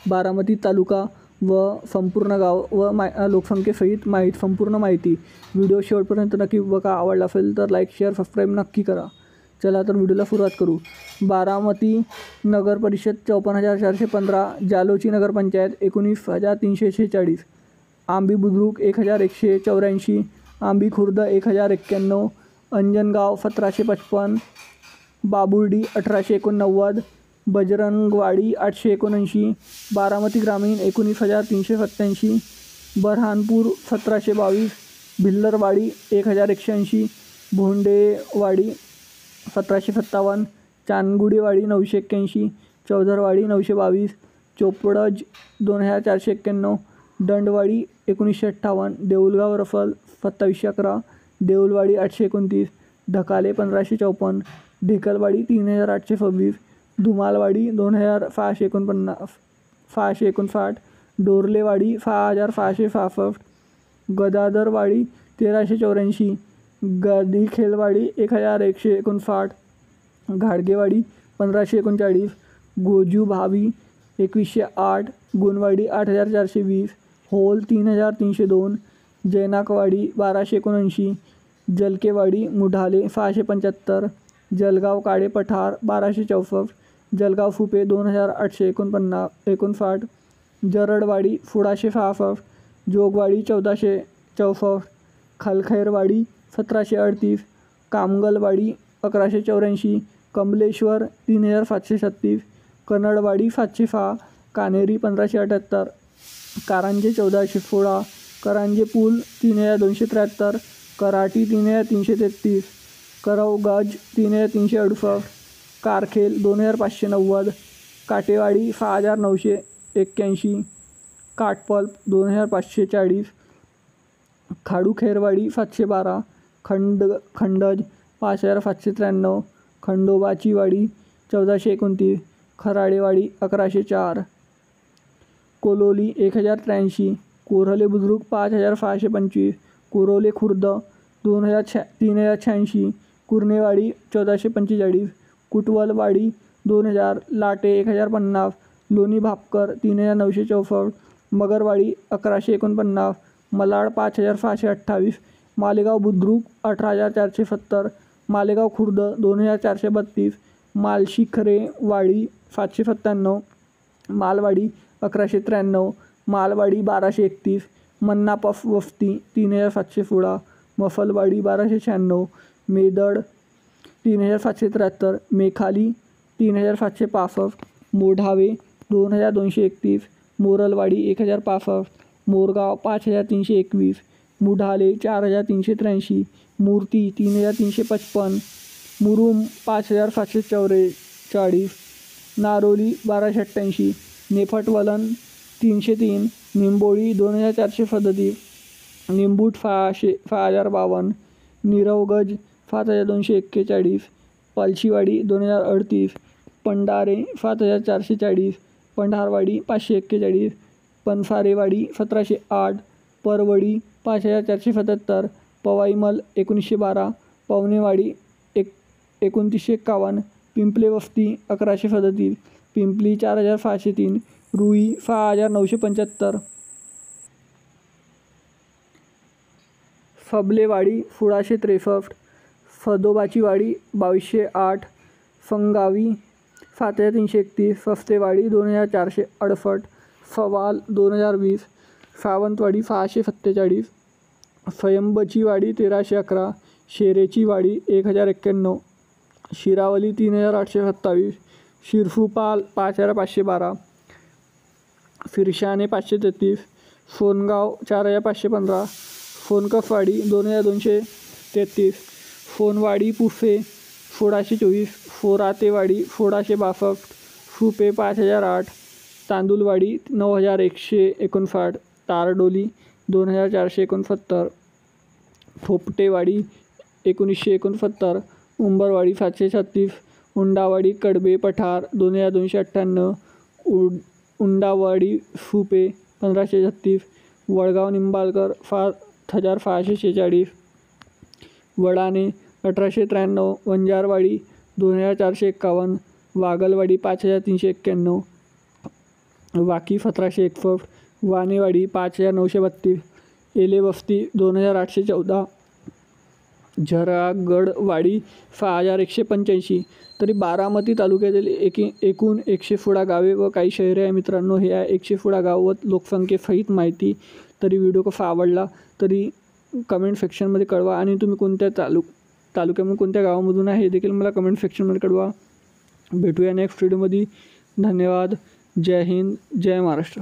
बारामती तालुका व संपूर्ण गाव व लोकसंख्येसहित संपूर्ण माहिती. व्हिडिओ शेवटपर्यंत नक्की बघा. आवडला असेल तर लाईक, शेअर, सबस्क्राईब नक्की करा. चला तर व्हिडिओला सुरुवात करू. बारामती नगर परिषद 54,415, जालोची नगरपंचायत 19,346, आंबी बुद्रुक 1,184, आंबी खुर्द 1,091, अंजनगाव 1,755, बाबुर्डी 1,889, बजरंगवाडी 879, बारामती ग्रामीण 19,387, बऱ्हाणपूर 1,722, भिल्लरवाडी 1,180, भोंडेवाडी 1,757, चांदगुडेवाडी 981, चौधरवाडी 922, चोपडज 2,491, दंडवाडी 1958, देऊलगाव रफल 2711, देऊलवाडी 829, ढकाले 1,554, ढेकलवाडी 3,826, धुमालवाडी 2,659, डोरलेवाडी 6,666, गदादरवाडी 1,384, गदीखेलवाडी 1,159, घाडगेवाडी 1,539, गोजूभावी 2,108, गुणवाडी 8,420, होल 3,302, जैनाकवाडी 1,279, जलकेवाडी मुढाले 675, जलगाव काळे पठार 1,264, जलगाव फुपे 2,859, जरडवाडी 1,666, जोगवाडी 1,464, खलखैरवाडी 1,738, कामगलवाडी 1,184, कमलेश्वर 3,736, कन्नडवाडी 706, कानेरी 1,578, कारंजे 1,416, करांजे पूल 3,273, कराटी 3,333, करवगज 3,368, कारखेल 2,590, काटेवाडी 6,981, काटपल्प 2,540, खाडूखैरवाडी 712, खंडज 5,793, खंडोबाचीवाडी 1,429, खराडेवाडी 1,104, कोलोली 1,083, कोऱ्हले बुद्रुक 5,625, कोरोले खुर्द 3,086, कुर्नेवाडी 1,445, कुटवलवाडी 2,000, लाटे 1,050, लोणी भापकर 3,964, मगरवाडी 1,149, मलाड 5,628, मालेगाव बुद्रुक 18,470, मालेगाव खुर्द 2,432, मालशिखरेवाडी 797, मालवाडी 1,193, मालवाडी 1,231, मन्नापफ वस्ती 3,716, मफलवाडी 1,296, मेदड 3,773, मेखाली 3,765, मोढावे 2,231, मोरलवाडी 1,065, मोरगाव 5,321, मुढाले 4,383, मूर्ती 3,355, मुरुम 5,744, नारोली 1,288, नेफटवलन 303, निंबोळी 2,437, निंबूट 6,052, निरवगज 7,241, पलशीवाडी 2,038, पंडारे 7,440, पंढारवाडी 541, पनसारेवाडी 1,708, परवडी 5,477, पवाईमल 1,912, पवनेवाडी 2,951, पिंपले वस्ती 1,137, पिंपली 4,603, रुई 6,975, फबलेवाडी 1,663, फदोबाचीवाडी 2,208, फंगावी 7,331, फस्तेवाडी 2,468, फवाल 2,020, सावंतवाडी 647, फयंबचीवाडी 1,311, शेरेचीवाडी 1,091, शिरावली 3,827, शिरफुपाल 5,512, फिरशाने 533, फोनगाव 4,515, फोनकफवाडी 2,233, फोनवाडी पुफे 1,624, फोरातेवाडी 1,662, फुपे 5,008, तांदुलवाडी 9,159, तारडोली 2,469, थोपटेवाडी 1,969, उंबरवाडी 736, उंडावाडी कडबे पठार 2,298, उंडावाडी फुपे 1,536, वडगाव निंबाळकर 5,546, वडाणे 1,893, वंजारवाडी 2,451, वागलवाडी 5,391, वाकी 1761, वानेवाडी 5932, एले वस्ती 2814, झरागडवाडी 6185. तरी बारामती तालुक्यातील एकूण 100 गावे व काही शहरे आहे मित्रांनो. हे आहे 100 गाव व लोकसंख्येसहित माहिती. तरी व्हिडिओ कसा आवडला तरी कमेंट सेक्शनमध्ये कळवा आणि तुम्ही कोणत्या तालुक्यामधून कोणत्या गावामधून आहे हे देखील मला कमेंट सेक्शनमध्ये कळवा. भेटूया नेक्स्ट व्हिडिओमध्ये. धन्यवाद. जय हिंद, जय महाराष्ट्र.